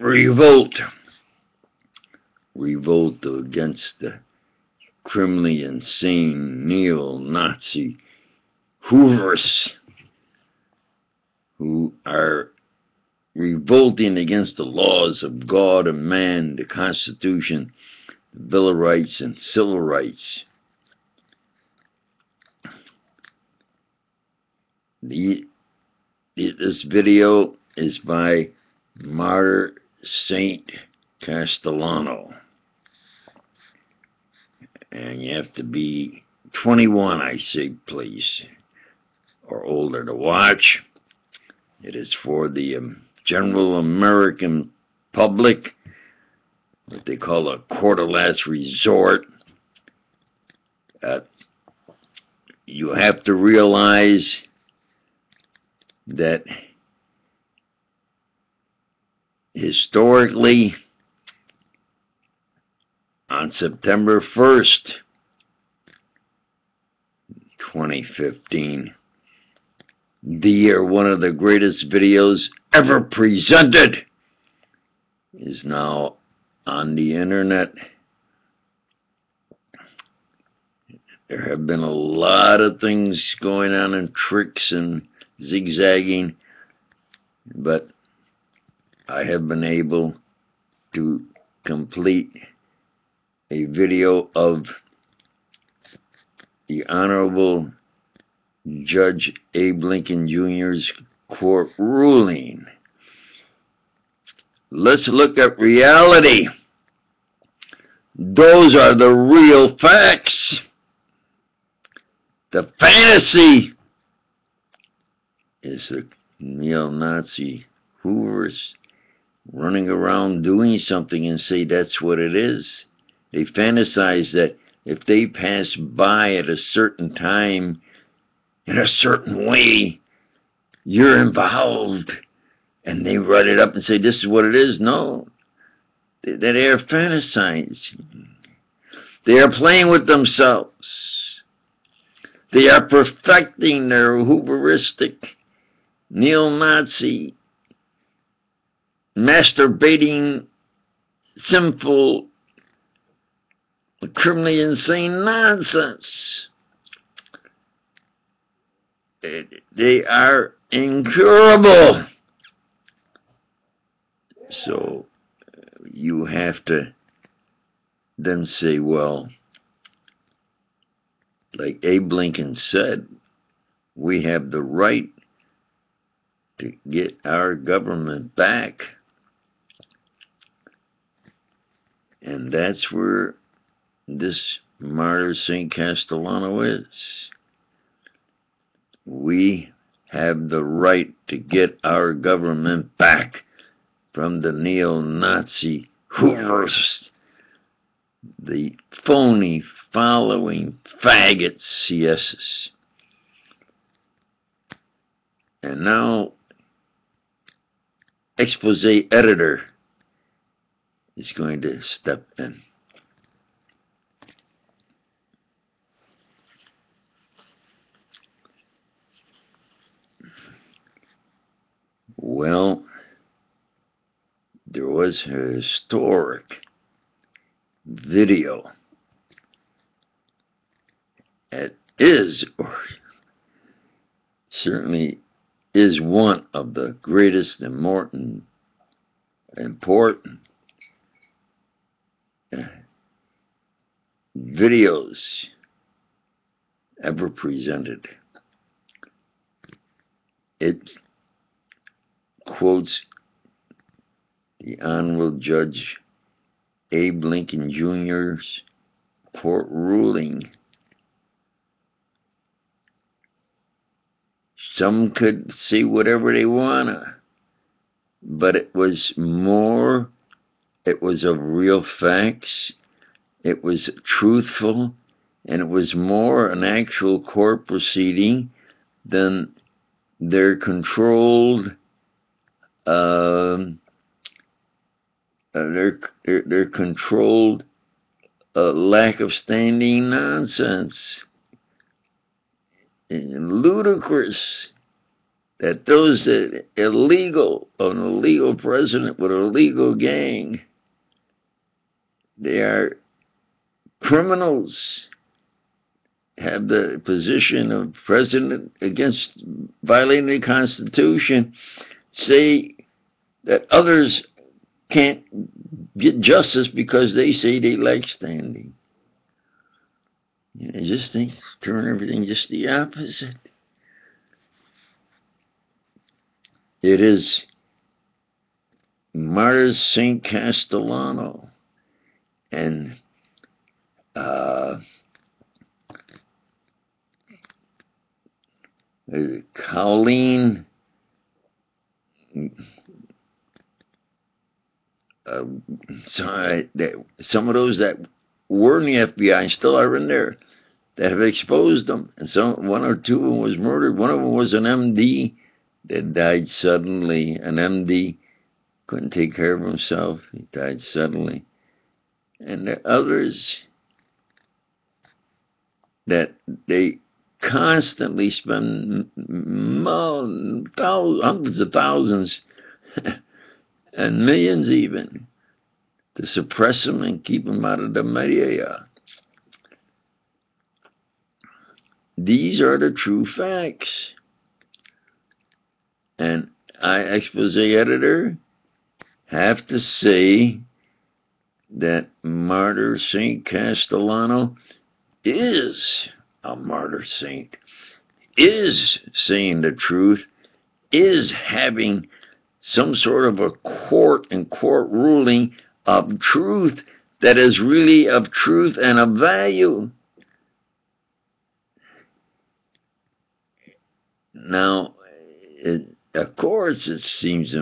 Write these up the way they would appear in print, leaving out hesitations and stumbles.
Revolt. Revolt against the criminally insane neo-Nazi hoovers who are revolting against the laws of God and man, the Constitution, the Bill of Rights, and civil rights. This video is by Martyr Saint Castellano. And you have to be 21, I say, please, or older to watch. It is for the general American public, what they call a court of last resort. You have to realize that historically, on September 1st, 2015, the year one of the greatest videos ever presented is now on the internet. There have been a lot of things going on and tricks and zigzagging, but I have been able to complete a video of the Honorable Judge Abe Lincoln Jr.'s court ruling. Let's look at reality. Those are the real facts. The fantasy is the neo-Nazi hoovers running around doing something and say that's what it is. They fantasize that if they pass by at a certain time in a certain way, you're involved, and they write it up and say this is what it is. No, they are fantasizing. They are playing with themselves. They are perfecting their hooveristic, neo-Nazi, masturbating, sinful, criminally insane nonsense. They are incurable. So you have to then say, well, like Abe Lincoln said, we have the right to get our government back. And that's where this Martyr Saint Castellano is. We have the right to get our government back from the neo-Nazi hoovers, the phony, following faggots, CSs. And now, expose editor is going to step in. Well, there was a historic video. It is, or certainly is, one of the greatest and more important videos ever presented. It quotes the Honorable Judge Abe Lincoln Jr.'s court ruling. Some could say whatever they wanna, but it was more, it was of real facts, it was truthful, and it was more an actual court proceeding than their controlled, their controlled lack of standing nonsense. And ludicrous. that those that an illegal president with an illegal gang, they are criminals, have the position of president against violating the Constitution, say that others can't get justice because they say they like standing. You just think, turn everything just the opposite. It is Martyr St. Castellano and Colleen, some of those that were in the FBI and still are in there that have exposed them, and one or two of them was murdered. One of them was an MD that died suddenly. An MD couldn't take care of himself. He died suddenly. And the others that they constantly spend hundreds of thousands and millions even to suppress them and keep them out of the media. These are the true facts. And I, expose editor, have to say that Martyr St. Castellano is a martyr saint, is saying the truth, is having some sort of a court ruling of truth that is really of truth and of value. Now, of course, it seems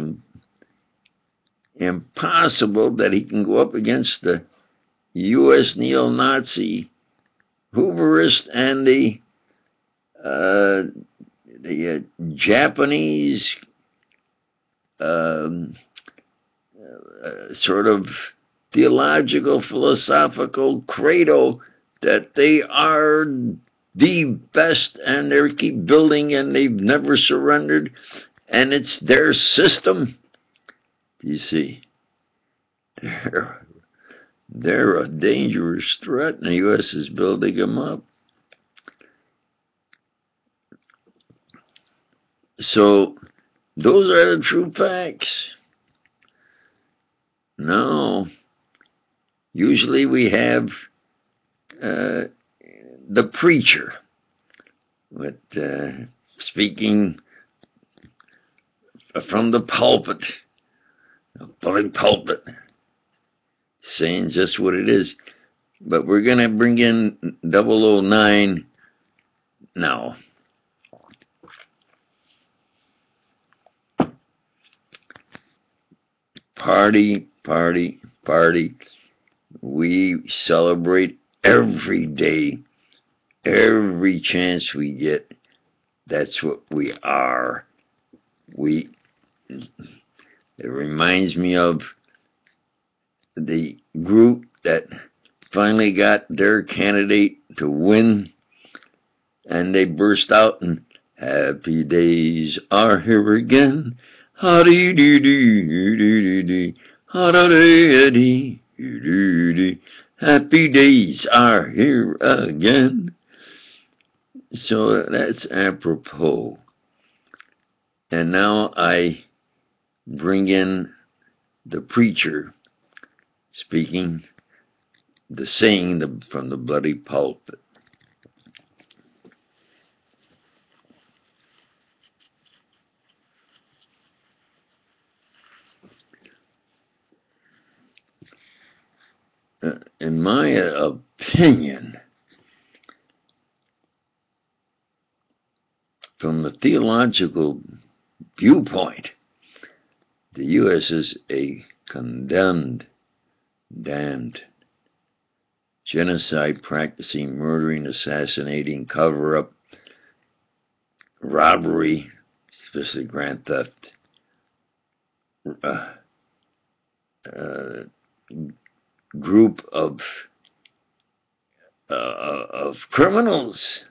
impossible that he can go up against the U.S. neo-Nazi Hooverist and the Japanese sort of theological, philosophical credo that they are the best and they keep building and they've never surrendered and it's their system. You see, they're a dangerous threat and the U.S. is building them up. So those are the true facts. No, usually we have the preacher with speaking from the pulpit, a public pulpit, saying just what it is. But we're going to bring in 009 now. Party, party, party. We celebrate every day, every chance we get. That's what we are. It reminds me of the group that finally got their candidate to win, and they burst out and happy days are here again. Ha-dee-dee-dee-dee-dee-dee, ha-da-dee-dee-dee-dee. Happy days are here again. So that's apropos. And now I bring in the preacher speaking, saying from the bloody pulpit. In my opinion, from the theological viewpoint, the U.S. is a condemned, damned, genocide practicing, murdering, assassinating, cover-up, robbery, especially grand theft, group of criminals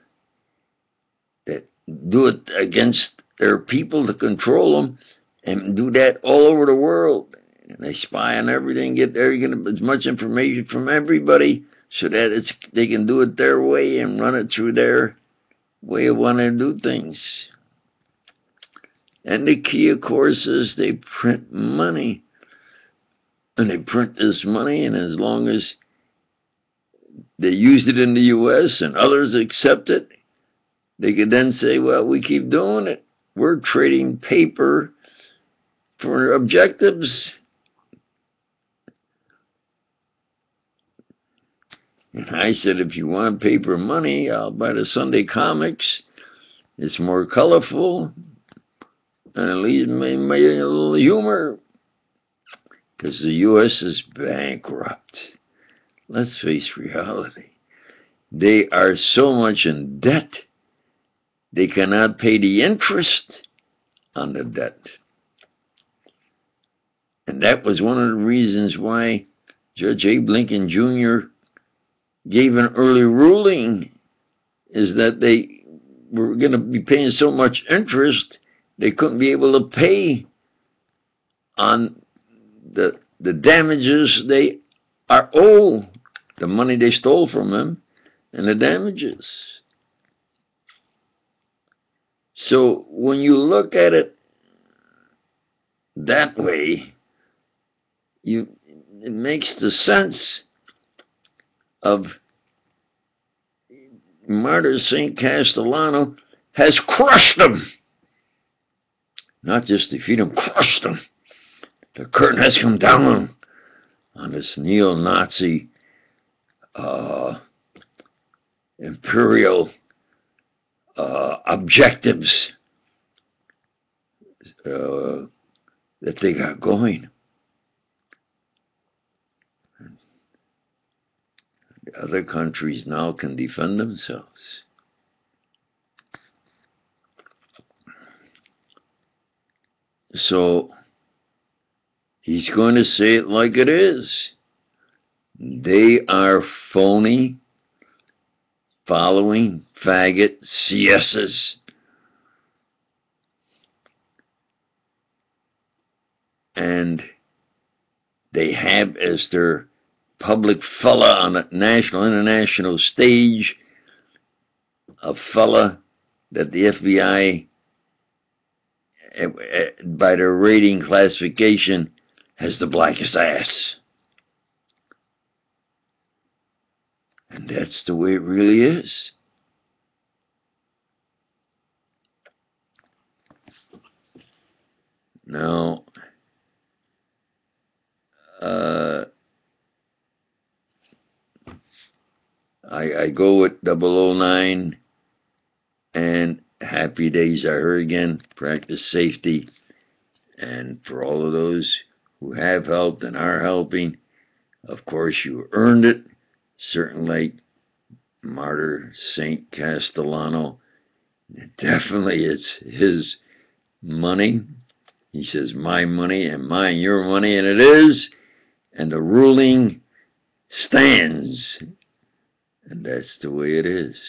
that do it against there are people to control them and do that all over the world. And they spy on everything, get as much information from everybody so that they can do it their way and run it through their way of wanting to do things. And the key, of course, is they print money. And they print this money, and as long as they use it in the U.S. and others accept it, they could then say, well, we keep doing it. We're trading paper for objectives. And I said, if you want paper money, I'll buy the Sunday comics. It's more colorful, and at least maybe a little humor, because the U.S. is bankrupt. Let's face reality. They are so much in debt, they cannot pay the interest on the debt. And that was one of the reasons why Judge Abe Lincoln Jr. gave an early ruling, is that they were going to be paying so much interest, they couldn't be able to pay on the damages they are owed, the money they stole from them, and the damages. So when you look at it that way, it makes the sense of Martyr St. Castellano has crushed them. Not just defeated them, crushed them. The curtain has come down on this neo-Nazi imperial objectives that they got going. The other countries now can defend themselves. So he's going to say it like it is. They are phony, following faggot CSs. And they have as their public fella on a national, international stage a fella that the FBI, by their rating classification, has the blackest ass. And that's the way it really is. Now, I go with 009 and Happy Days Are Here Again, practice safety. And for all of those who have helped and are helping, of course you earned it. Certainly, Martyr St. Castellano, definitely it's his money. He says, my money and mine, your money, and it is. And the ruling stands. And that's the way it is.